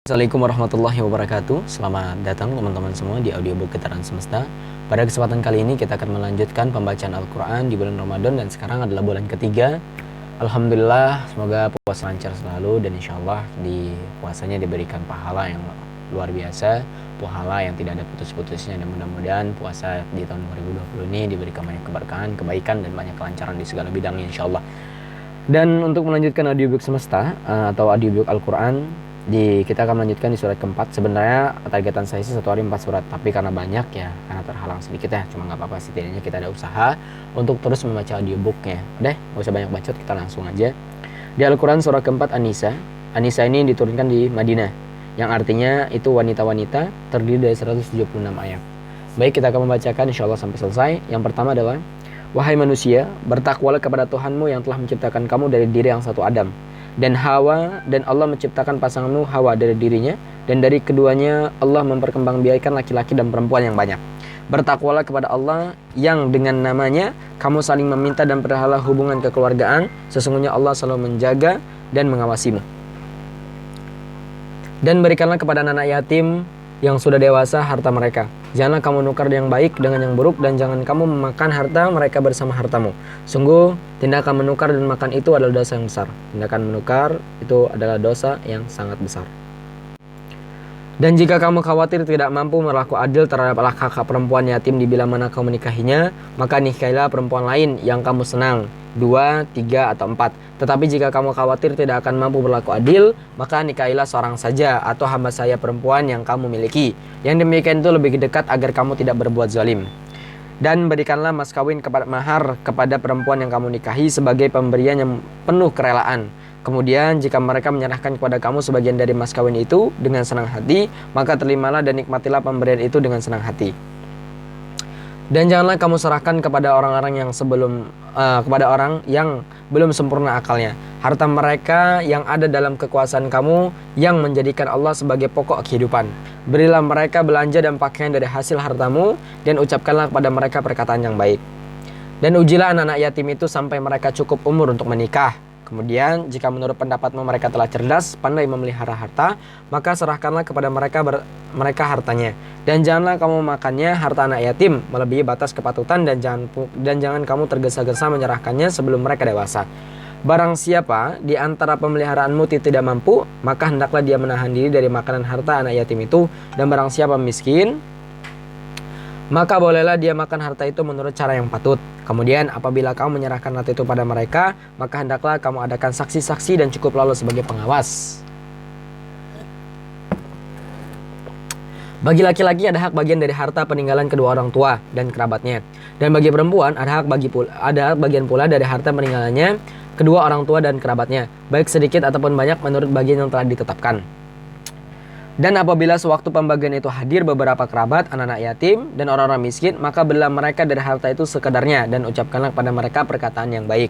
Assalamualaikum warahmatullahi wabarakatuh. Selamat datang teman-teman semua di audiobook Getaran Semesta. Pada kesempatan kali ini kita akan melanjutkan pembacaan Al-Quran di bulan Ramadan, dan sekarang adalah bulan ketiga. Alhamdulillah, semoga puasa lancar selalu dan insya Allah di puasanya diberikan pahala yang luar biasa, pahala yang tidak ada putus-putusnya, dan mudah-mudahan puasa di tahun 2020 ini diberikan banyak keberkahan, kebaikan, dan banyak kelancaran di segala bidangnya insya Allah. Dan untuk melanjutkan audiobook semesta atau audiobook Al-Quran, kita akan melanjutkan di surat keempat. Sebenarnya targetan saya sih satu hari 4 surat, tapi karena banyak ya, karena terhalang sedikit ya, cuma nggak apa-apa, setidaknya kita ada usaha untuk terus membaca audiobooknya. Udah, nggak usah banyak bacot, kita langsung aja. Di Al-Quran surat keempat An-Nisa. An-Nisa ini diturunkan di Madinah, yang artinya itu wanita-wanita, terdiri dari 176 ayat. Baik, kita akan membacakan insya Allah sampai selesai. Yang pertama adalah: wahai manusia, bertakwalah kepada Tuhanmu yang telah menciptakan kamu dari diri yang satu Adam dan Hawa, dan Allah menciptakan pasanganmu Hawa dari dirinya, dan dari keduanya Allah memperkembangbiakan laki-laki dan perempuan yang banyak. Bertakwalah kepada Allah yang dengan namanya kamu saling meminta dan berhala hubungan kekeluargaan. Sesungguhnya Allah selalu menjaga dan mengawasimu. Dan berikanlah kepada anak yatim yang sudah dewasa harta mereka. Janganlah kamu nukar yang baik dengan yang buruk, dan jangan kamu memakan harta mereka bersama hartamu. Sungguh tindakan menukar dan makan itu adalah dosa yang besar. Tindakan menukar itu adalah dosa yang sangat besar. Dan jika kamu khawatir tidak mampu berlaku adil terhadap kakak perempuan yatim di bila mana kamu menikahinya, maka nikahilah perempuan lain yang kamu senang, 2, 3, atau 4. Tetapi jika kamu khawatir tidak akan mampu berlaku adil, maka nikahilah seorang saja atau hamba sahaya perempuan yang kamu miliki. Yang demikian itu lebih dekat agar kamu tidak berbuat zalim. Dan berikanlah mas kawin mahar kepada perempuan yang kamu nikahi sebagai pemberian yang penuh kerelaan. Kemudian jika mereka menyerahkan kepada kamu sebagian dari mas kawin itu dengan senang hati, maka terimalah dan nikmatilah pemberian itu dengan senang hati. Dan janganlah kamu serahkan kepada orang-orang yang kepada orang yang belum sempurna akalnya harta mereka yang ada dalam kekuasaan kamu, yang menjadikan Allah sebagai pokok kehidupan. Berilah mereka belanja dan pakaian dari hasil hartamu, dan ucapkanlah kepada mereka perkataan yang baik. Dan ujilah anak-anak yatim itu sampai mereka cukup umur untuk menikah. Kemudian jika menurut pendapatmu mereka telah cerdas, pandai memelihara harta, maka serahkanlah kepada mereka hartanya. Dan janganlah kamu makannya harta anak yatim melebihi batas kepatutan, dan jangan kamu tergesa-gesa menyerahkannya sebelum mereka dewasa. Barang siapa di antara pemeliharaanmu tidak mampu, maka hendaklah dia menahan diri dari makanan harta anak yatim itu. Dan barang siapa miskin, maka bolehlah dia makan harta itu menurut cara yang patut. Kemudian apabila kamu menyerahkan harta itu pada mereka, maka hendaklah kamu adakan saksi-saksi dan cukup lolos sebagai pengawas. Bagi laki-laki ada hak bagian dari harta peninggalan kedua orang tua dan kerabatnya. Dan bagi perempuan ada hak bagian pula dari harta peninggalannya kedua orang tua dan kerabatnya, baik sedikit ataupun banyak menurut bagian yang telah ditetapkan. Dan apabila sewaktu pembagian itu hadir beberapa kerabat, anak-anak yatim, dan orang-orang miskin, maka berilah mereka dari harta itu sekedarnya, dan ucapkanlah kepada mereka perkataan yang baik.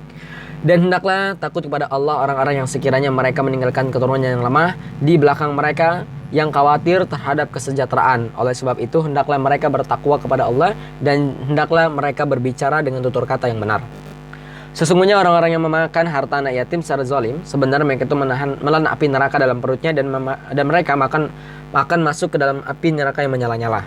Dan hendaklah takut kepada Allah orang-orang yang sekiranya mereka meninggalkan keturunan yang lemah di belakang mereka, yang khawatir terhadap kesejahteraan. Oleh sebab itu hendaklah mereka bertakwa kepada Allah, dan hendaklah mereka berbicara dengan tutur kata yang benar. Sesungguhnya orang-orang yang memakan harta anak yatim secara zalim, sebenarnya mereka itu menelan api neraka dalam perutnya, dan mereka akan masuk ke dalam api neraka yang menyala-nyala.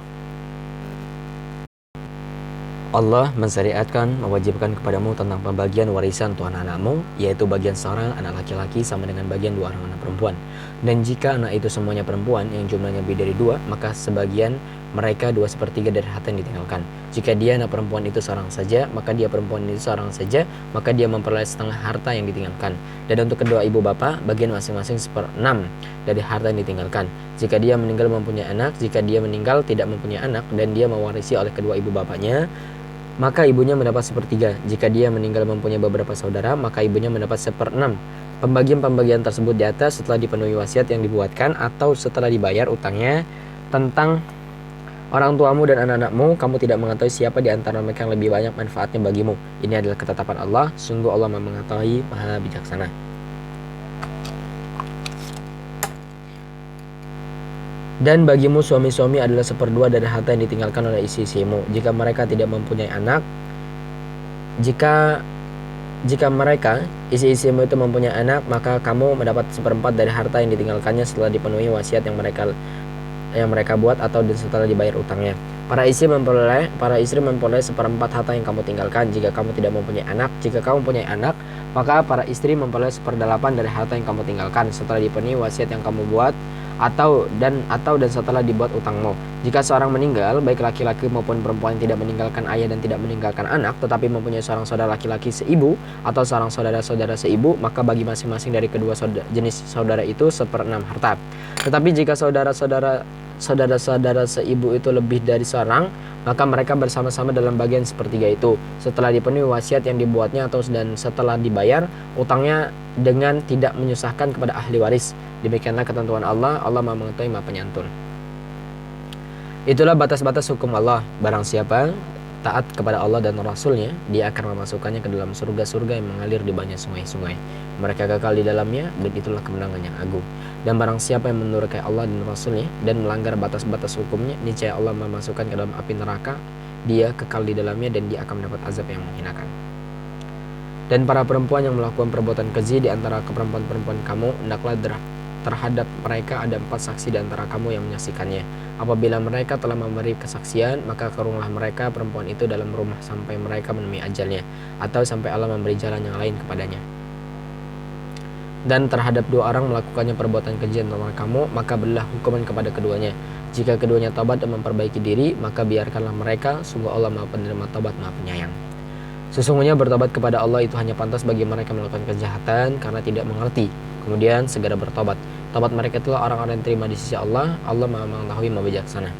Allah mensyariatkan, mewajibkan kepadamu tentang pembagian warisan untuk anak-anakmu, yaitu bagian seorang anak laki-laki sama dengan bagian 2 orang anak perempuan. Dan jika anak itu semuanya perempuan yang jumlahnya lebih dari 2, maka sebagian mereka 2/3 dari harta yang ditinggalkan. Jika dia anak perempuan itu seorang saja, maka dia perempuan itu seorang saja, maka dia memperoleh setengah harta yang ditinggalkan. Dan untuk kedua ibu bapa, bagian masing-masing 1/6 dari harta yang ditinggalkan. Jika dia meninggal mempunyai anak, jika dia meninggal tidak mempunyai anak, dan dia mewarisi oleh kedua ibu bapaknya, maka ibunya mendapat 1/3. Jika dia meninggal mempunyai beberapa saudara, maka ibunya mendapat 1/6. Pembagian-pembagian tersebut di atas setelah dipenuhi wasiat yang dibuatkan atau setelah dibayar utangnya. Tentang orang tuamu dan anak-anakmu, kamu tidak mengetahui siapa di antara mereka yang lebih banyak manfaatnya bagimu. Ini adalah ketetapan Allah. Sungguh Allah mengetahui, Maha Bijaksana. Dan bagimu suami-suami adalah 1/2 dari harta yang ditinggalkan oleh istri-istrimu, jika mereka tidak mempunyai anak. Jika mereka isi-isimu itu mempunyai anak, maka kamu mendapat 1/4 dari harta yang ditinggalkannya setelah dipenuhi wasiat yang mereka buat atau setelah dibayar utangnya. Para istri memperoleh 1/4 harta yang kamu tinggalkan jika kamu tidak mempunyai anak. Jika kamu mempunyai anak, maka para istri memperoleh 1/8 dari harta yang kamu tinggalkan setelah dipenuhi wasiat yang kamu buat atau setelah dibuat utangmu. Jika seorang meninggal, baik laki-laki maupun perempuan yang tidak meninggalkan ayah dan tidak meninggalkan anak, tetapi mempunyai seorang saudara laki-laki seibu atau seorang saudara-saudara seibu, maka bagi masing-masing dari kedua jenis saudara itu 1/6 harta. Tetapi jika saudara-saudara seibu itu lebih dari seorang, maka mereka bersama-sama dalam bagian sepertiga itu setelah dipenuhi wasiat yang dibuatnya dan setelah dibayar utangnya dengan tidak menyusahkan kepada ahli waris. Demikianlah ketentuan Allah. Allah Maha Mengetahui, Maha Penyantun. Itulah batas-batas hukum Allah. Barang siapa taat kepada Allah dan Rasulnya, Dia akan memasukkannya ke dalam surga-surga yang mengalir di banyak sungai-sungai. Mereka kekal di dalamnya, dan itulah kemenangan yang agung. Dan barang siapa yang mendurhakai Allah dan Rasulnya dan melanggar batas-batas hukumnya, niscaya Allah memasukkan ke dalam api neraka. Dia kekal di dalamnya dan dia akan mendapat azab yang menghinakan. Dan para perempuan yang melakukan perbuatan keji di antara perempuan-perempuan kamu, hendaklah terhadap mereka ada 4 saksi di antara kamu yang menyaksikannya. Apabila mereka telah memberi kesaksian, maka kurunglah mereka perempuan itu dalam rumah sampai mereka menemui ajalnya, atau sampai Allah memberi jalan yang lain kepadanya. Dan terhadap 2 orang melakukannya perbuatan keji antara kamu, maka berilah hukuman kepada keduanya. Jika keduanya taubat dan memperbaiki diri, maka biarkanlah mereka. Sungguh Allah Maha Penerima Taubat, Maha Penyayang. Sesungguhnya bertobat kepada Allah itu hanya pantas bagi mereka melakukan kejahatan karena tidak mengerti, kemudian segera bertobat. Tobat mereka itulah orang-orang yang terima di sisi Allah. Allah Maha Mengetahui, Maha Bijaksana.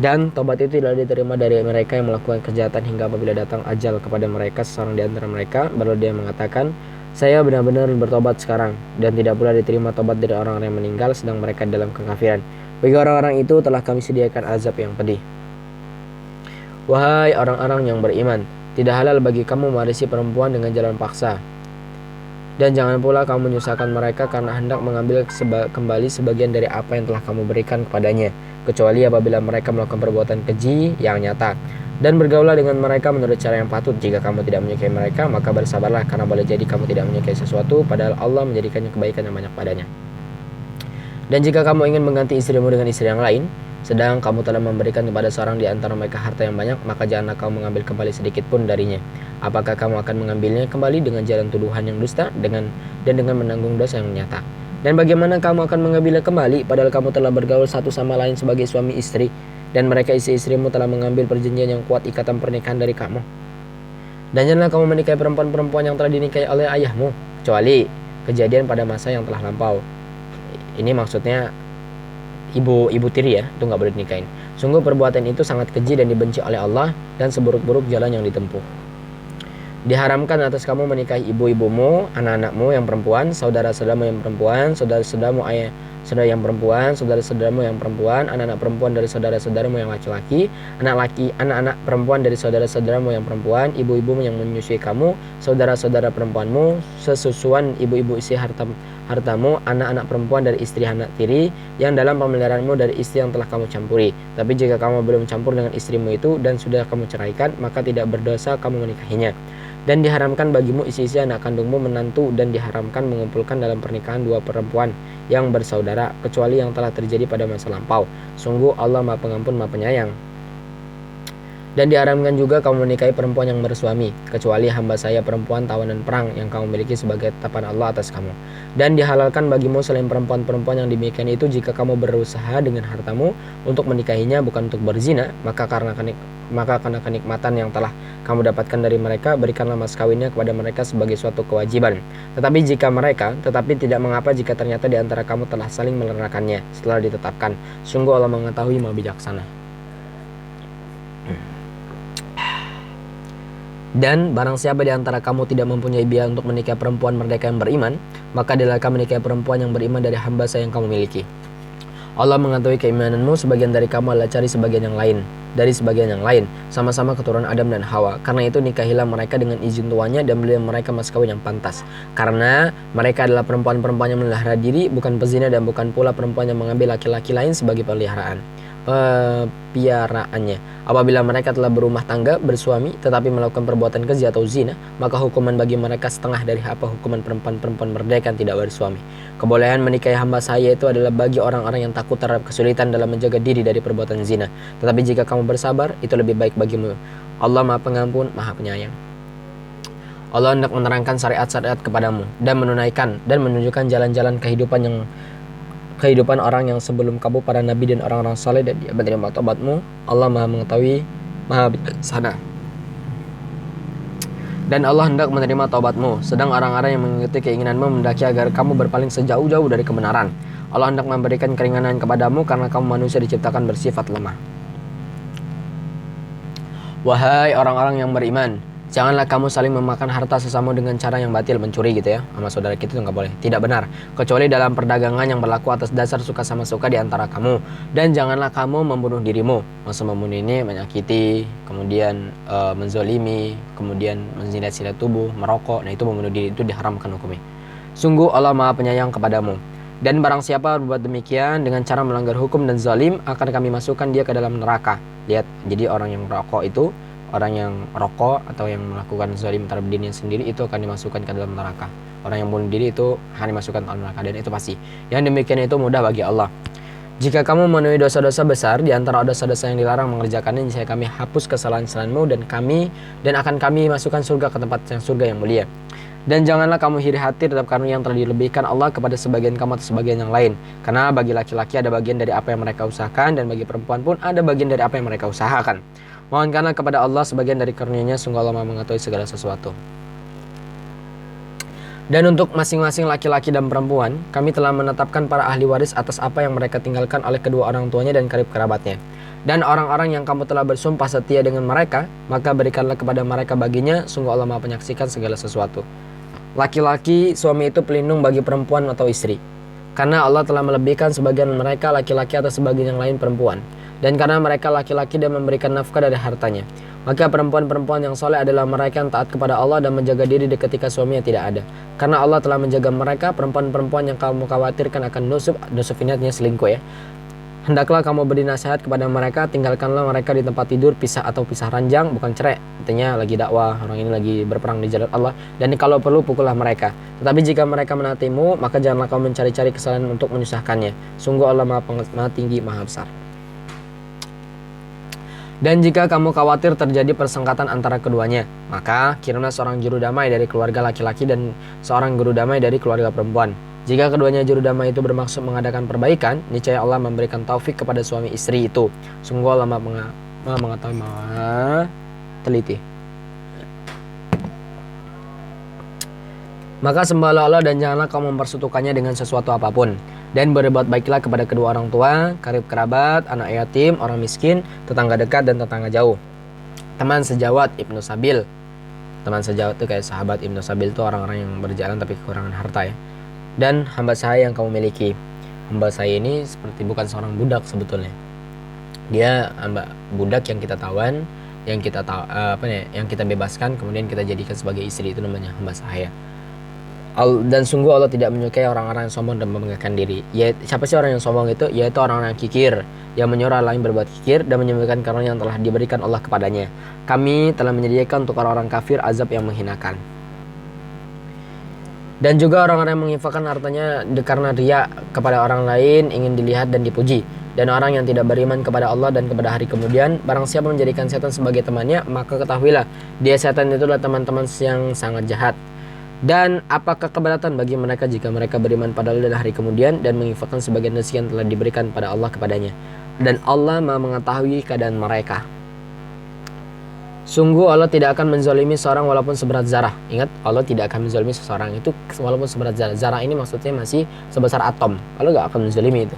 Dan tobat itu tidak diterima dari mereka yang melakukan kejahatan hingga apabila datang ajal kepada mereka seorang di antara mereka, baru dia mengatakan, saya benar-benar bertobat sekarang. Dan tidak pula diterima tobat dari orang-orang yang meninggal sedang mereka dalam kekafiran. Bagi orang-orang itu telah kami sediakan azab yang pedih. Wahai orang-orang yang beriman, tidak halal bagi kamu mewarisi perempuan dengan jalan paksa. Dan jangan pula kamu menyusahkan mereka karena hendak mengambil kembali sebagian dari apa yang telah kamu berikan kepadanya, kecuali apabila mereka melakukan perbuatan keji yang nyata. Dan bergaulah dengan mereka menurut cara yang patut. Jika kamu tidak menyukai mereka, maka bersabarlah, karena boleh jadi kamu tidak menyukai sesuatu padahal Allah menjadikannya kebaikan yang banyak padanya. Dan jika kamu ingin mengganti istrimu dengan istri yang lain, sedang kamu telah memberikan kepada seorang di antara mereka harta yang banyak, maka janganlah kamu mengambil kembali sedikit pun darinya. Apakah kamu akan mengambilnya kembali dengan jalan tuduhan yang dusta dan dengan menanggung dosa yang nyata? Dan bagaimana kamu akan mengambilnya kembali padahal kamu telah bergaul satu sama lain sebagai suami istri, dan mereka istri-istrimu telah mengambil perjanjian yang kuat ikatan pernikahan dari kamu? Dan janganlah kamu menikahi perempuan-perempuan yang telah dinikahi oleh ayahmu, kecuali kejadian pada masa yang telah lampau. Ini maksudnya ibu tiri ya, itu nggak boleh dinikahin. Sungguh perbuatan itu sangat keji dan dibenci oleh Allah, dan seburuk-buruk jalan yang ditempuh. Diharamkan atas kamu menikahi ibu-ibumu, anak-anakmu yang perempuan, saudara-saudaramu yang perempuan, saudara-saudaramu yang perempuan, saudara-saudaramu yang perempuan, anak-anak perempuan dari saudara-saudaramu yang laki-laki, anak-anak perempuan dari saudara-saudaramu yang perempuan, ibu-ibumu yang menyusui kamu, saudara-saudara perempuanmu, sesusuan ibu-ibu isi hartamu, anak-anak perempuan dari istri anak tiri yang dalam pemeliharaanmu dari istri yang telah kamu campuri. Tapi jika kamu belum campur dengan istrimu itu dan sudah kamu ceraikan, maka tidak berdosa kamu menikahinya. Dan diharamkan bagimu isi-isi anak kandungmu, menantu, dan diharamkan mengumpulkan dalam pernikahan 2 perempuan yang bersaudara, kecuali yang telah terjadi pada masa lampau. Sungguh Allah Maha Pengampun, Maha Penyayang. Dan diharamkan juga kamu menikahi perempuan yang bersuami, kecuali hamba saya perempuan tawanan perang yang kamu miliki sebagai tetapan Allah atas kamu. Dan dihalalkan bagimu selain perempuan-perempuan yang demikian itu, jika kamu berusaha dengan hartamu untuk menikahinya bukan untuk berzina, maka karena kenikmatan yang telah kamu dapatkan dari mereka, berikanlah mas kawinnya kepada mereka sebagai suatu kewajiban. Tetapi tidak mengapa jika ternyata di antara kamu telah saling melernakannya setelah ditetapkan. Sungguh Allah mengetahui, Maha Bijaksana. Dan barang siapa di antara kamu tidak mempunyai biaya untuk menikah perempuan merdeka yang beriman, maka dilakukan menikahi perempuan yang beriman dari hamba saya yang kamu miliki. Allah mengetahui keimananmu, sebagian dari kamu adalah dari sebagian yang lain. sama-sama keturunan Adam dan Hawa. Karena itu nikahilah mereka dengan izin tuanya dan belilah mereka mas kawin yang pantas. Karena mereka adalah perempuan-perempuan yang melihara diri, bukan pezina dan bukan pula perempuan yang mengambil laki-laki lain sebagai piaraannya. Apabila mereka telah berumah tangga, bersuami, tetapi melakukan perbuatan keji atau zina, maka hukuman bagi mereka setengah dari apa hukuman perempuan-perempuan merdeka yang tidak bersuami. Kebolehan menikahi hamba saya itu adalah bagi orang-orang yang takut terhadap kesulitan dalam menjaga diri dari perbuatan zina. Tetapi jika kamu bersabar, itu lebih baik bagimu. Allah Maha Pengampun, Maha Penyayang. Allah hendak menerangkan syariat-syariat kepadamu dan menunaikan dan menunjukkan jalan-jalan kehidupan orang yang sebelum kamu, para nabi dan orang-orang saleh, dan Dia menerima taubatmu. Allah Maha mengetahui, Maha bijaksana. Dan Allah hendak menerima taubatmu, sedang orang-orang yang mengikuti keinginanmu mendaki agar kamu berpaling sejauh-jauh dari kebenaran. Allah hendak memberikan keringanan kepadamu karena kamu manusia diciptakan bersifat lemah. Wahai orang-orang yang beriman, janganlah kamu saling memakan harta sesama dengan cara yang batil, mencuri gitu ya, sama saudara kita itu nggak boleh, tidak benar, kecuali dalam perdagangan yang berlaku atas dasar suka sama suka di antara kamu. Dan janganlah kamu membunuh dirimu. Maksud membunuh ini menyakiti, kemudian menzolimi, kemudian menjilat-jilat tubuh, merokok. Nah itu membunuh diri, itu diharamkan hukumnya. Sungguh Allah Maha Penyayang kepadamu. Dan barang siapa berbuat demikian dengan cara melanggar hukum dan zalim, akan kami masukkan dia ke dalam neraka. Lihat, jadi orang yang merokok itu, orang yang rokok atau yang melakukan zalim terhadap dirinya sendiri itu akan dimasukkan ke dalam neraka. Orang yang bunuh diri itu akan dimasukkan ke dalam neraka, dan itu pasti. Yang demikian itu mudah bagi Allah. Jika kamu memenuhi dosa-dosa besar di antara dosa-dosa yang dilarang mengerjakannya, niscaya kami hapus kesalahan-kesalahanmu dan akan kami masukkan surga ke tempat yang surga yang mulia. Dan janganlah kamu iri hati terhadap karunia yang telah dilebihkan Allah kepada sebagian kamu atau sebagian yang lain. Karena bagi laki-laki ada bagian dari apa yang mereka usahakan, dan bagi perempuan pun ada bagian dari apa yang mereka usahakan. Mohonkanlah kepada Allah sebagian dari karunia-Nya, sungguh Allah Maha mengetahui segala sesuatu. Dan untuk masing-masing laki-laki dan perempuan, kami telah menetapkan para ahli waris atas apa yang mereka tinggalkan oleh kedua orang tuanya dan karib kerabatnya. Dan orang-orang yang kamu telah bersumpah setia dengan mereka, maka berikanlah kepada mereka baginya, sungguh Allah Maha menyaksikan segala sesuatu. Laki-laki, suami itu pelindung bagi perempuan atau istri, karena Allah telah melebihkan sebagian mereka laki-laki atas sebagian yang lain perempuan. Dan karena mereka laki-laki dan memberikan nafkah dari hartanya, maka perempuan-perempuan yang soleh adalah mereka yang taat kepada Allah dan menjaga diri ketika suaminya tidak ada. Karena Allah telah menjaga mereka, perempuan-perempuan yang kamu khawatirkan akan nusuk ini artinya selingkuh ya. Hendaklah kamu beri nasihat kepada mereka, tinggalkanlah mereka di tempat tidur pisah atau pisah ranjang, bukan cerai. Artinya lagi dakwah, orang ini lagi berperang di jalan Allah, dan kalau perlu pukullah mereka. Tetapi jika mereka menatimu, maka janganlah kamu mencari-cari kesalahan untuk menyusahkannya. Sungguh Allah Maha tinggi, Maha besar. Dan jika kamu khawatir terjadi persengkatan antara keduanya, maka kirimlah seorang juru damai dari keluarga laki-laki dan seorang juru damai dari keluarga perempuan. Jika keduanya juru damai itu bermaksud mengadakan perbaikan, niscaya Allah memberikan taufik kepada suami istri itu. Sungguh Allah Maha mengetahui, Maha teliti. Maka sembahlah Allah dan janganlah kamu mempersekutukannya dengan sesuatu apapun. Dan berbuat baiklah kepada kedua orang tua, karib kerabat, anak yatim, orang miskin, tetangga dekat dan tetangga jauh. Teman sejawat Ibnu Sabil. Teman sejawat itu kayak sahabat Ibnu Sabil itu orang-orang yang berjalan tapi kekurangan harta ya. Dan hamba saya yang kamu miliki. Hamba saya ini seperti bukan seorang budak sebetulnya. Dia hamba budak yang kita tawan, yang kita bebaskan, kemudian kita jadikan sebagai istri, itu namanya hamba saya. Dan sungguh Allah tidak menyukai orang-orang yang sombong dan membanggakan diri. Siapa sih orang yang sombong itu? Yaitu orang-orang yang kikir, yang menyuruh lain berbuat kikir dan menyembunyikan karunia yang telah diberikan Allah kepadanya. Kami telah menyediakan untuk orang-orang kafir azab yang menghinakan. Dan juga orang-orang yang menginfakkan hartanya karena riya kepada orang lain, ingin dilihat dan dipuji. Dan orang yang tidak beriman kepada Allah dan kepada hari kemudian, barang siapa menjadikan setan sebagai temannya, maka ketahuilah, dia setan itu adalah teman-teman yang sangat jahat. Dan apakah keberatan bagi mereka jika mereka beriman pada Allah dan hari kemudian dan menginfakkan sebagian rezeki yang telah diberikan pada Allah kepadanya. Dan Allah Maha mengetahui keadaan mereka. Sungguh Allah tidak akan menzalimi seorang walaupun seberat zarah. Ingat, Allah tidak akan menzalimi seseorang itu walaupun seberat zarah. Zarah ini maksudnya masih sebesar atom. Allah gak akan menzalimi itu.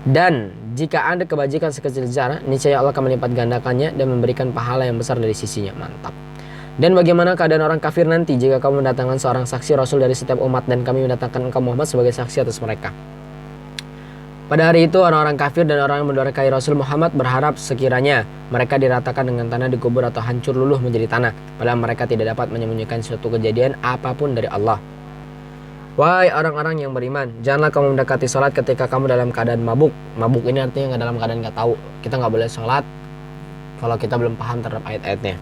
Dan jika ada kebajikan sekecil zarah, niscaya Allah akan melipat gandakannya dan memberikan pahala yang besar dari sisinya. Mantap. Dan bagaimana keadaan orang kafir nanti jika kamu mendatangkan seorang saksi Rasul dari setiap umat dan kami mendatangkan engkau Muhammad sebagai saksi atas mereka. Pada hari itu orang-orang kafir dan orang yang mendurhakai Rasul Muhammad berharap sekiranya mereka diratakan dengan tanah dikubur atau hancur luluh menjadi tanah, padahal mereka tidak dapat menyembunyikan suatu kejadian apapun dari Allah. Wahai orang-orang yang beriman, janganlah kamu mendekati sholat ketika kamu dalam keadaan mabuk. Mabuk ini artinya nggak dalam keadaan nggak tahu. Kita nggak boleh sholat kalau kita belum paham terhadap ayat-ayatnya.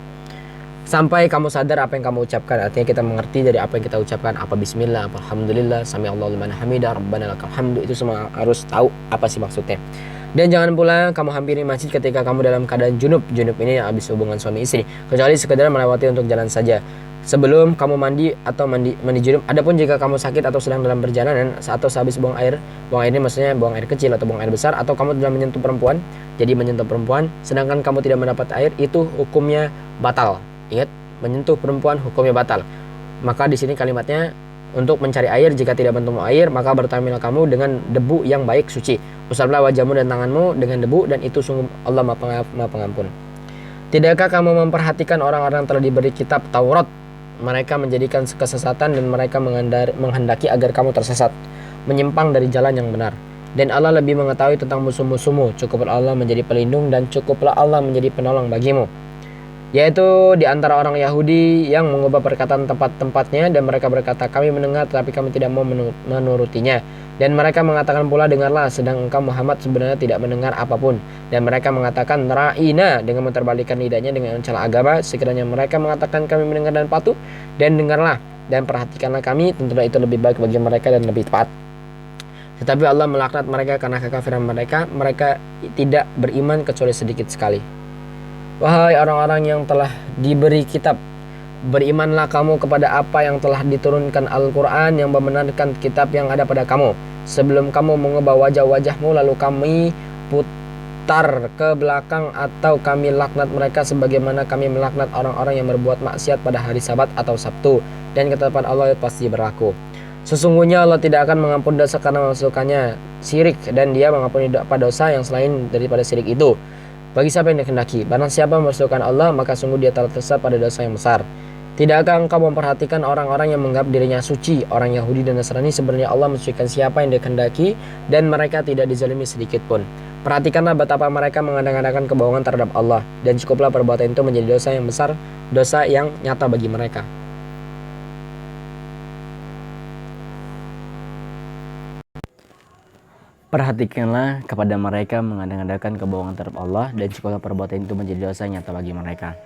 Sampai kamu sadar apa yang kamu ucapkan. Artinya kita mengerti dari apa yang kita ucapkan. Apa bismillah, apa alhamdulillah, sami Allahu liman hamidah, rabbana lakal hamdu. Itu semua harus tahu apa sih maksudnya. Dan jangan pula kamu hampiri masjid ketika kamu dalam keadaan junub. Junub ini yang habis hubungan suami istri, kecuali sekedar melewati untuk jalan saja. Sebelum kamu mandi atau mandi junub. Adapun jika kamu sakit atau sedang dalam perjalanan atau sehabis buang air ini maksudnya buang air kecil atau buang air besar, atau kamu sedang menyentuh perempuan, jadi menyentuh perempuan sedangkan kamu tidak mendapat air, itu hukumnya batal. Ingat, menyentuh perempuan hukumnya batal. Maka di sini kalimatnya untuk mencari air, jika tidak bertemu air maka bertaminlah kamu dengan debu yang baik suci. Usaplah wajahmu dan tanganmu dengan debu, dan itu sungguh Allah Maha Pengampun. Tidakkah kamu memperhatikan orang-orang yang telah diberi kitab Taurat? Mereka menjadikan kesesatan dan mereka menghendaki agar kamu tersesat, menyimpang dari jalan yang benar. Dan Allah lebih mengetahui tentang musuh-musuhmu. Cukuplah Allah menjadi pelindung dan cukuplah Allah menjadi penolong bagimu. Yaitu di antara orang Yahudi yang mengubah perkataan tempat-tempatnya, dan mereka berkata, kami mendengar tetapi kami tidak mau menurutinya. Dan mereka mengatakan pula, dengarlah, sedang engkau Muhammad sebenarnya tidak mendengar apapun. Dan mereka mengatakan ra'ina dengan menterbalikkan lidahnya dengan mencela agama. Sekiranya mereka mengatakan kami mendengar dan patuh, dan dengarlah dan perhatikanlah kami, tentulah itu lebih baik bagi mereka dan lebih tepat. Tetapi Allah melaknat mereka karena kekafiran mereka. Mereka tidak beriman kecuali sedikit sekali. Wahai orang-orang yang telah diberi kitab, berimanlah kamu kepada apa yang telah diturunkan Al-Quran yang membenarkan kitab yang ada pada kamu. Sebelum kamu mengubah wajah-wajahmu lalu kami putar ke belakang, atau kami laknat mereka sebagaimana kami melaknat orang-orang yang berbuat maksiat pada hari Sabat atau Sabtu. Dan ketetapan Allah pasti berlaku. Sesungguhnya Allah tidak akan mengampuni dosa karena memasukkannya syirik, dan Dia mengampuni dosa yang selain daripada syirik itu bagi siapa yang dikehendaki. Barang siapa memasukkan Allah, maka sungguh dia telah tersesat pada dosa yang besar. Tidakkah engkau memperhatikan orang-orang yang menganggap dirinya suci, orang Yahudi dan Nasrani? Sebenarnya Allah mensucikan siapa yang dikehendaki, dan mereka tidak dizalimi sedikit pun. Perhatikanlah betapa mereka mengada-ngadakan kebohongan terhadap Allah, dan cukuplah perbuatan itu menjadi dosa yang besar, dosa yang nyata bagi mereka. Perhatikanlah kepada mereka mengada-ngadakan kebohongan terhadap Allah, dan cukuplah perbuatan itu menjadi dosa yang nyata bagi mereka.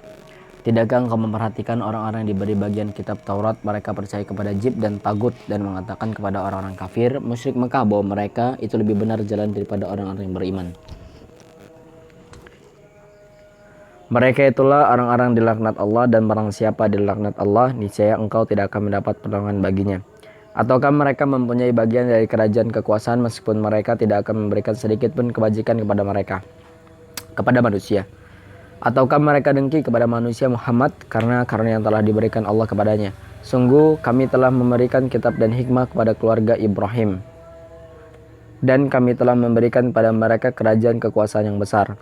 Tidakkah engkau memperhatikan orang-orang yang diberi bagian kitab Taurat, mereka percaya kepada Jib dan Tagut, dan mengatakan kepada orang-orang kafir musyrik Mekah bahwa mereka itu lebih benar jalan daripada orang-orang yang beriman. Mereka itulah orang-orang dilaknat Allah, dan barang siapa dilaknat Allah, niscaya engkau tidak akan mendapat pertolongan baginya. Ataukah mereka mempunyai bagian dari kerajaan kekuasaan meskipun mereka tidak akan memberikan sedikit pun kebajikan kepada manusia? Ataukah mereka dengki kepada manusia Muhammad karena yang telah diberikan Allah kepadanya? Sungguh kami telah memberikan kitab dan hikmah kepada keluarga Ibrahim, dan kami telah memberikan pada mereka kerajaan kekuasaan yang besar.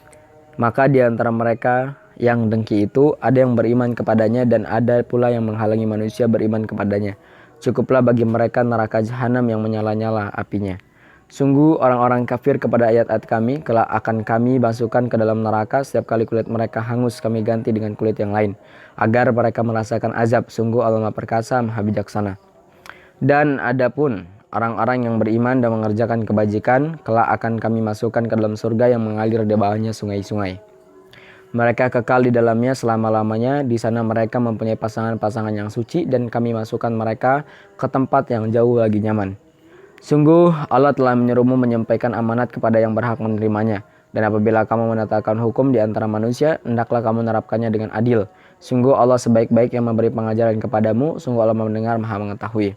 Maka di antara mereka yang dengki itu ada yang beriman kepadanya, dan ada pula yang menghalangi manusia beriman kepadanya. Cukuplah bagi mereka neraka jahanam yang menyala-nyala apinya. Sungguh orang-orang kafir kepada ayat-ayat kami, kelak akan kami masukkan ke dalam neraka. Setiap kali kulit mereka hangus, kami ganti dengan kulit yang lain, agar mereka merasakan azab. Sungguh Allah Maha Perkasa, Maha Bijaksana. Dan adapun orang-orang yang beriman dan mengerjakan kebajikan, kelak akan kami masukkan ke dalam surga yang mengalir di bawahnya sungai-sungai. Mereka kekal di dalamnya selama-lamanya. Di sana mereka mempunyai pasangan-pasangan yang suci, dan kami masukkan mereka ke tempat yang jauh lagi nyaman. Sungguh Allah telah menyuruhmu menyampaikan amanat kepada yang berhak menerimanya. Dan apabila kamu menetapkan hukum di antara manusia, hendaklah kamu menerapkannya dengan adil. Sungguh Allah sebaik-baik yang memberi pengajaran kepadamu. Sungguh Allah mendengar, Maha mengetahui.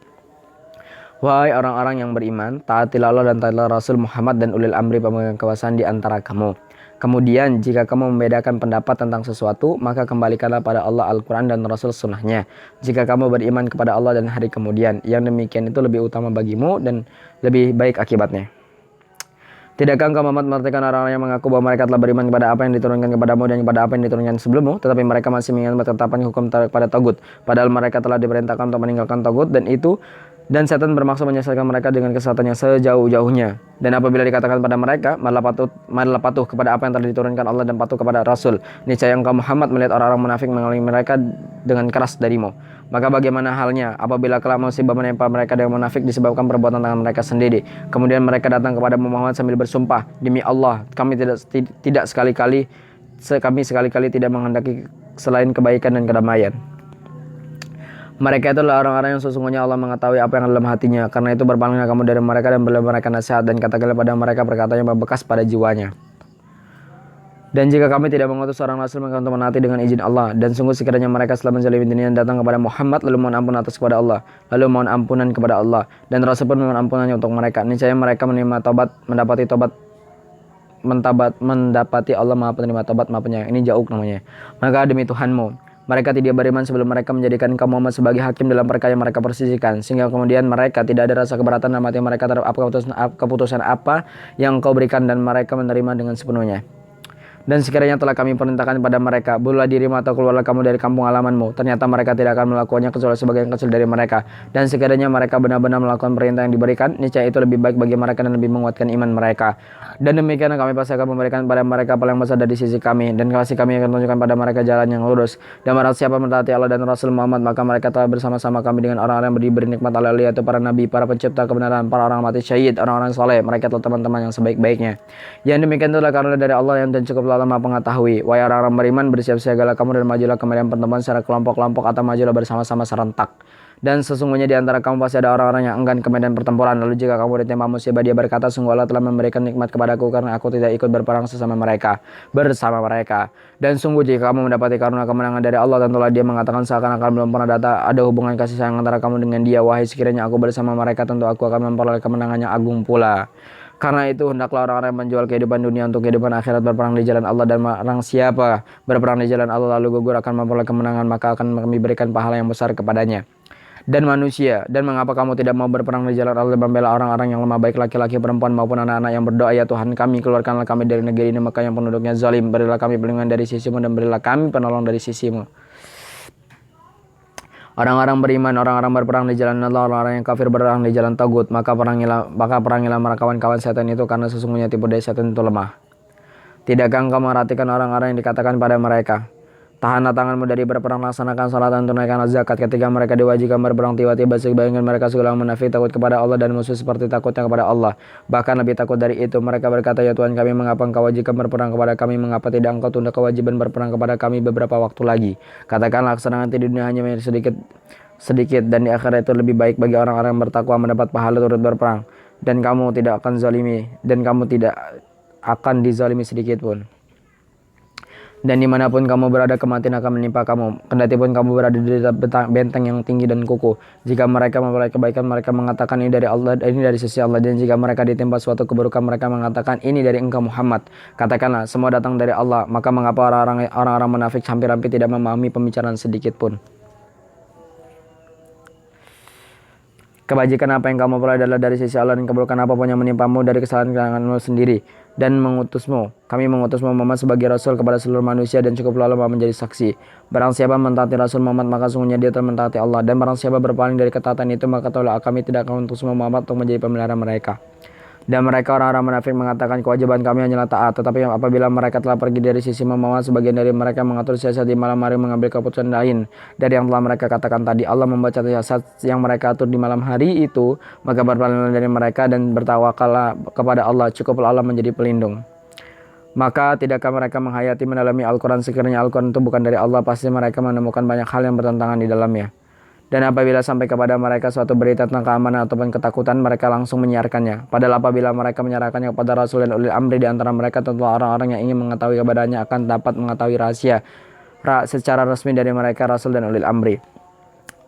Wahai orang-orang yang beriman, taatilah Allah dan taatilah Rasul Muhammad dan ulil amri pemegang kekuasaan di antara kamu. Kemudian jika kamu membedakan pendapat tentang sesuatu, maka kembalikanlah pada Allah Al-Quran dan Rasul Sunnahnya. Jika kamu beriman kepada Allah dan hari kemudian, yang demikian itu lebih utama bagimu dan lebih baik akibatnya. Tidakkah engkau Muhammad memperhatikan orang-orang yang mengaku bahwa mereka telah beriman kepada apa yang diturunkan kepadamu dan kepada apa yang diturunkan sebelummu, tetapi mereka masih mengingat ketetapan hukum pada Tagut, padahal mereka telah diperintahkan untuk meninggalkan Tagut, dan itu Dan setan bermaksud menyesatkan mereka dengan kesesatan yang sejauh-jauhnya. Dan apabila dikatakan pada mereka, marilah patuh kepada apa yang telah diturunkan Allah dan patuh kepada Rasul. Niscaya engkau Muhammad melihat orang-orang munafik mengalami mereka dengan keras darimu. Maka bagaimana halnya apabila kelak musibah menimpa mereka dengan munafik disebabkan perbuatan tangan mereka sendiri. Kemudian mereka datang kepada Muhammad sambil bersumpah, demi Allah, kami sekali-kali tidak menghendaki selain kebaikan dan kedamaian. Mereka itulah orang-orang yang sesungguhnya Allah mengetahui apa yang dalam hatinya. Karena itu berpalinglah kamu dari mereka dan berilah mereka nasihat. Dan katakanlah pada mereka perkataan yang membekas pada jiwanya. Dan jika kami tidak mengutus seorang rasul maka untuk menaati dengan izin Allah. Dan sungguh sekiranya mereka setelah menzalimi dirinya datang kepada Muhammad lalu mohon ampun atas kepada Allah, lalu mohon ampunan kepada Allah, dan Rasul pun mohon ampunannya untuk mereka. Niscaya mereka menerima taubat, mendapati Allah Maha Penerima Taubat, Maha Penyayang. Ini Jauh namanya. Maka demi Tuhanmu, mereka tidak beriman sebelum mereka menjadikan engkau Muhammad sebagai hakim dalam perkara yang mereka persisihkan, sehingga kemudian mereka tidak ada rasa keberatan dalam hati mereka terhadap keputusan apa yang engkau berikan, dan mereka menerima dengan sepenuhnya. Dan sekiranya telah kami perintahkan pada mereka, bunuhlah dirimu atau keluarlah kamu dari kampung halamanmu, ternyata mereka tidak akan melakukannya kecuali sebagian kecil dari mereka. Dan sekiranya mereka benar-benar melakukan perintah yang diberikan, niscaya itu lebih baik bagi mereka dan lebih menguatkan iman mereka. Dan demikian kami pasti akan memberikan pada mereka paling besar dari sisi kami, dan pasti kami akan tunjukkan pada mereka jalan yang lurus. Dan barang siapa mentaati Allah dan Rasul Muhammad, maka mereka telah bersama-sama kami dengan orang-orang yang diberi nikmat oleh yaitu para nabi, para pencipta kebenaran, para orang mati syahid, orang-orang saleh. Mereka telah teman-teman yang sebaik-baiknya. Yang demikian itulah karena dari Allah yang dan cukup Allah Maha Mengetahui. Wahai orang-orang beriman, bersiap-siagalah kamu dan majulah ke medan pertempuran secara kelompok-kelompok atau majulah bersama-sama serentak. Dan sesungguhnya di antara kamu pasti ada orang-orang yang enggan ke medan pertempuran. Lalu jika kamu ditimpa musibah, dia berkata, sungguh Allah telah memberikan nikmat kepadaku karena aku tidak ikut berperang bersama mereka. Dan sungguh jika kamu mendapati karunia kemenangan dari Allah, tentulah dia mengatakan seakan-akan belum pernah ada hubungan kasih sayang antara kamu dengan dia. Wahai sekiranya aku bersama mereka, tentu aku akan memperoleh kemenangan yang agung pula. Karena itu hendaklah orang-orang yang menjual kehidupan dunia untuk kehidupan akhirat berperang di jalan Allah, dan barang siapa berperang di jalan Allah lalu gugur akan memperoleh kemenangan, maka akan kami berikan pahala yang besar kepadanya. Dan manusia, dan mengapa kamu tidak mau berperang di jalan Allah dan membela orang-orang yang lemah, baik laki-laki, perempuan maupun anak-anak yang berdoa, ya Tuhan kami, keluarkanlah kami dari negeri ini Mekah yang penduduknya zalim, berilah kami perlindungan dari sisimu dan berilah kami penolong dari sisimu. Orang-orang beriman, orang-orang berperang di jalan Allah, orang-orang yang kafir berperang di jalan Tagut, maka perangilah mereka kawan-kawan setan itu, karena sesungguhnya tipu daya setan itu lemah. Tidakkah engkau merhatikan orang-orang yang dikatakan pada mereka, tahanlah tanganmu dari berperang, laksanakan salat dan tunaikan zakat. Ketika mereka diwajibkan berperang, tiba-tiba sebagian mereka segala munafik takut kepada Allah dan musuh seperti takutnya kepada Allah. Bahkan lebih takut dari itu, mereka berkata, ya Tuhan kami, mengapa engkau wajibkan berperang kepada kami? Mengapa tidak engkau tunda kewajiban berperang kepada kami beberapa waktu lagi? Katakanlah, laksanakan di dunia hanya sedikit, dan di akhirat itu lebih baik bagi orang-orang yang bertakwa mendapat pahala turut berperang. Dan kamu tidak akan dizalimi sedikit pun. Dan dimanapun kamu berada, kematian akan menimpa kamu. Kendati pun kamu berada di benteng yang tinggi dan kukuh. Jika mereka memperoleh kebaikan, mereka mengatakan ini dari Allah, ini dari sisi Allah. Dan jika mereka ditimpa suatu keburukan, mereka mengatakan ini dari engkau Muhammad. Katakanlah, semua datang dari Allah. Maka mengapa orang-orang munafik hampir-hampir tidak memahami pembicaraan sedikit pun? Kebajikan apa yang kamu peroleh adalah dari sisi Allah, dan keburukan apapun yang menimpamu dari kesalahan-kesalahanmu sendiri. Dan kami mengutusmu Muhammad sebagai Rasul kepada seluruh manusia, dan cukup Allah menjadi saksi. Barang siapa mentaati Rasul Muhammad, maka sungguhnya dia telah mentaati Allah. Dan barang siapa berpaling dari ketaatan itu, maka tahulah kami tidak akan mengutus Muhammad untuk menjadi pemelihara mereka. Dan mereka orang-orang munafik mengatakan kewajiban kami hanyalah taat. Tetapi apabila mereka telah pergi dari sisi Muhammad, sebagian dari mereka mengatur siasat di malam hari mengambil keputusan lain dari yang telah mereka katakan tadi. Allah membaca siasat yang mereka atur di malam hari itu, maka berpalinglah dari mereka dan bertawakallah kepada Allah. Cukuplah Allah menjadi pelindung. Maka tidakkah mereka menghayati mendalami Al-Quran? Sekiranya Al-Quran itu bukan dari Allah, pasti mereka menemukan banyak hal yang bertentangan di dalamnya. Dan apabila sampai kepada mereka suatu berita tentang keamanan ataupun ketakutan, mereka langsung menyiarkannya. Padahal apabila mereka menyiarkannya kepada Rasul dan ulil amri di antara mereka, tentu orang-orang yang ingin mengetahui kepadanya akan dapat mengetahui rahasia secara resmi dari mereka, Rasul dan ulil amri.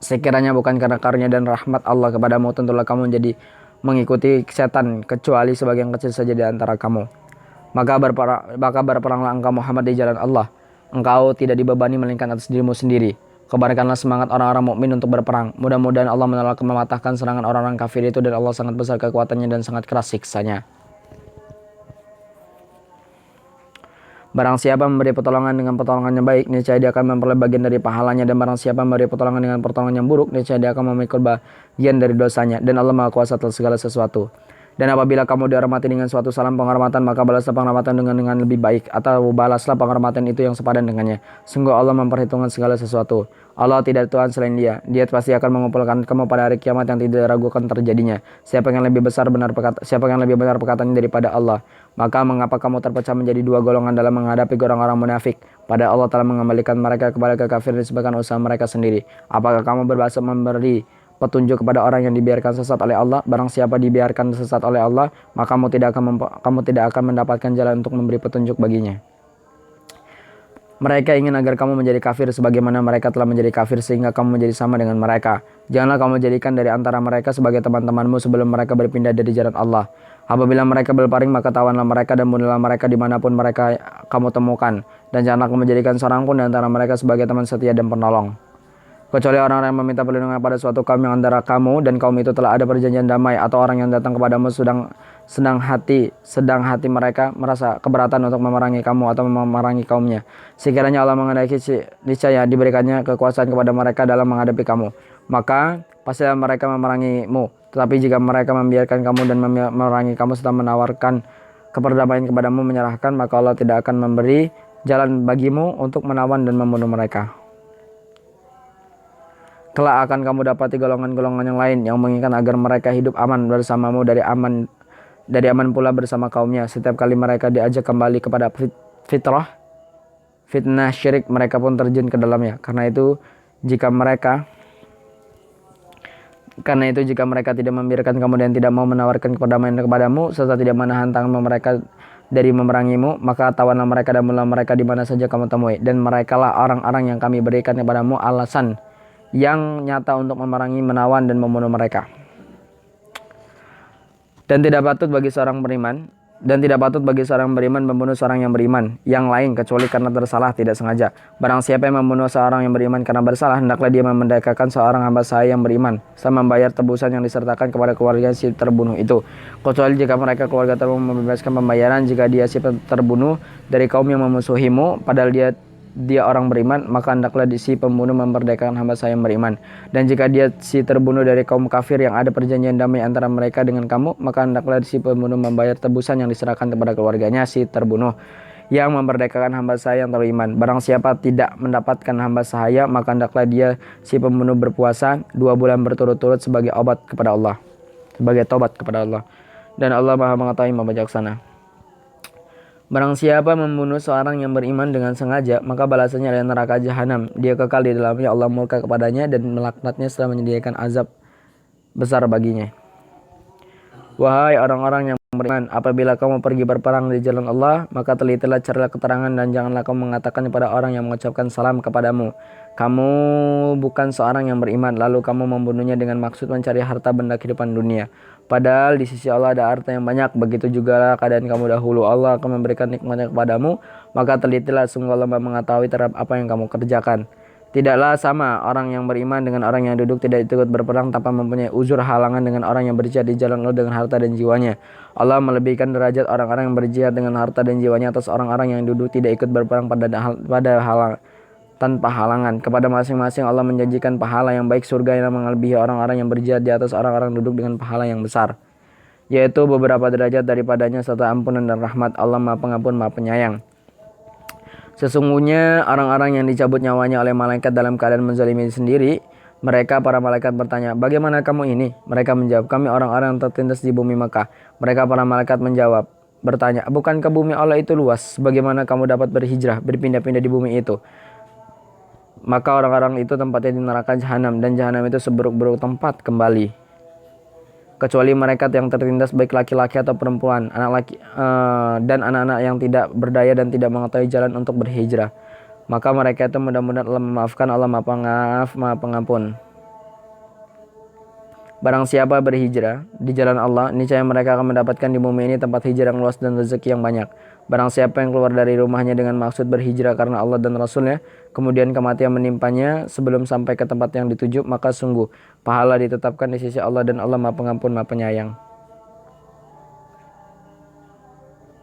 Sekiranya bukan karena karunia dan rahmat Allah kepadamu, tentulah kamu menjadi mengikuti setan, kecuali sebagian kecil saja di antara kamu. Maka berperanglah engkau Muhammad di jalan Allah. Engkau tidak dibebani melainkan atas dirimu sendiri. Kabarkanlah semangat orang-orang mukmin untuk berperang. Mudah-mudahan Allah mematahkan serangan orang-orang kafir itu, dan Allah sangat besar kekuatannya dan sangat keras siksanya. Barang siapa memberi pertolongan dengan pertolongan yang baik, niscaya dia akan memperoleh bagian dari pahalanya. Dan barang siapa memberi pertolongan dengan pertolongan yang buruk, niscaya dia akan memikul bagian dari dosanya. Dan Allah Maha Kuasa atas segala sesuatu. Dan apabila kamu dihormati dengan suatu salam penghormatan, maka balaslah penghormatan dengan lebih baik, atau balaslah penghormatan itu yang sepadan dengannya. Sungguh Allah memperhitungkan segala sesuatu. Allah tidak Tuhan selain Dia. Dia pasti akan mengumpulkan kamu pada hari kiamat yang tidak diragukan terjadinya. Siapa yang lebih benar perkataannya daripada Allah? Maka mengapa kamu terpecah menjadi dua golongan dalam menghadapi orang-orang munafik? Pada Allah telah mengembalikan mereka kepada kekafiran disebabkan usaha mereka sendiri. Apakah kamu berbahasa memberi petunjuk kepada orang yang dibiarkan sesat oleh Allah? Barang siapa dibiarkan sesat oleh Allah, maka kamu tidak akan mendapatkan jalan untuk memberi petunjuk baginya. Mereka ingin agar kamu menjadi kafir sebagaimana mereka telah menjadi kafir sehingga kamu menjadi sama dengan mereka. Janganlah kamu jadikan dari antara mereka sebagai teman-temanmu sebelum mereka berpindah dari jalan Allah. Apabila mereka berpaling, maka tawanlah mereka dan bunuhlah mereka dimanapun mereka kamu temukan. Dan janganlah kamu menjadikan seorang pun di antara mereka sebagai teman setia dan penolong, kecuali orang-orang yang meminta perlindungan pada suatu kaum yang antara kamu dan kaum itu telah ada perjanjian damai, atau orang yang datang kepadamu sedang hati mereka merasa keberatan untuk memerangi kamu atau memerangi kaumnya. Sekiranya Allah menghendaki, niscaya diberikannya kekuasaan kepada mereka dalam menghadapi kamu, maka pastilah mereka memerangimu. Tetapi jika mereka membiarkan kamu dan memerangi kamu serta menawarkan keperdamaian kepadamu, menyerahkan, maka Allah tidak akan memberi jalan bagimu untuk menawan dan membunuh mereka. Kelak akan kamu dapati golongan-golongan yang lain yang menginginkan agar mereka hidup aman bersamamu dari aman pula bersama kaumnya. Setiap kali mereka diajak kembali kepada fitnah syirik, mereka pun terjun ke dalamnya. Karena itu jika mereka tidak membiarkan kamu dan tidak mau menawarkan perdamaian kepadamu serta tidak menahan tangan mereka dari memerangimu, maka tawanlah mereka dan bunuhlah mereka di mana saja kamu temui. Dan merekalah orang-orang yang kami berikan kepadamu alasan yang nyata untuk memerangi, menawan, dan membunuh mereka. Dan tidak patut bagi seorang beriman membunuh seorang yang beriman yang lain kecuali karena tersalah tidak sengaja. Barang siapa yang membunuh seorang yang beriman karena bersalah, hendaklah dia memerdekakan seorang hamba sahaya yang beriman sama membayar tebusan yang disertakan kepada keluarga si terbunuh itu, kecuali jika mereka keluarga terbunuh membebaskan pembayaran. Jika dia si terbunuh dari kaum yang memusuhimu padahal dia orang beriman, maka hendaklah si pembunuh memerdekakan hamba saya yang beriman. Dan jika dia si terbunuh dari kaum kafir yang ada perjanjian damai antara mereka dengan kamu, maka hendaklah si pembunuh membayar tebusan yang diserahkan kepada keluarganya si terbunuh yang memerdekakan hamba saya yang beriman. Barang siapa tidak mendapatkan hamba sahaya, maka hendaklah dia si pembunuh berpuasa 2 bulan berturut-turut sebagai tobat kepada Allah. Dan Allah Maha mengetahui, Maha bijaksana. Barang siapa membunuh seorang yang beriman dengan sengaja, maka balasannya adalah neraka jahanam. Dia kekal di dalamnya, Allah murka kepadanya dan melaknatnya setelah menyediakan azab besar baginya. Wahai orang-orang yang beriman, apabila kamu pergi berperang di jalan Allah, maka telitilah carilah keterangan dan janganlah kamu mengatakan kepada orang yang mengucapkan salam kepadamu, kamu bukan seorang yang beriman, lalu kamu membunuhnya dengan maksud mencari harta benda kehidupan dunia. Padahal di sisi Allah ada harta yang banyak. Begitu juga keadaan kamu dahulu. Allah akan memberikan nikmatnya kepadamu, maka telitilah, sungguh Allah mengetahui terhadap apa yang kamu kerjakan. Tidaklah sama orang yang beriman dengan orang yang duduk tidak ikut berperang tanpa mempunyai uzur halangan dengan orang yang berjihad di jalan Allah dengan harta dan jiwanya. Allah melebihkan derajat orang-orang yang berjihad dengan harta dan jiwanya atas orang-orang yang duduk tidak ikut berperang tanpa halangan. Kepada masing-masing Allah menjanjikan pahala yang baik, surga yang melebihi orang-orang yang berjihad di atas orang-orang duduk dengan pahala yang besar, yaitu beberapa derajat daripadanya serta ampunan dan rahmat. Allah Maha Pengampun, Maha Penyayang. Sesungguhnya orang-orang yang dicabut nyawanya oleh malaikat dalam keadaan menzalimi sendiri, mereka para malaikat bertanya, bagaimana kamu ini? Mereka menjawab, kami orang-orang yang tertindas di bumi Mekah. Mereka para malaikat bertanya, bukankah bumi Allah itu luas? Bagaimana kamu dapat berhijrah, berpindah-pindah di bumi itu? Maka orang-orang itu tempatnya di neraka jahanam, dan jahanam itu seburuk-buruk tempat kembali, kecuali mereka yang tertindas baik laki-laki atau perempuan, dan anak-anak yang tidak berdaya dan tidak mengetahui jalan untuk berhijrah. Maka mereka itu mudah-mudahan Allah memaafkan. Allah Maha Pemaaf, Maha Pengampun. Barang siapa berhijrah di jalan Allah, niscaya mereka akan mendapatkan di bumi ini tempat hijrah yang luas dan rezeki yang banyak. Barang siapa yang keluar dari rumahnya dengan maksud berhijrah karena Allah dan Rasulnya, kemudian kematian menimpanya sebelum sampai ke tempat yang dituju, maka sungguh pahala ditetapkan di sisi Allah dan Allah Maha Pengampun, Maha Penyayang.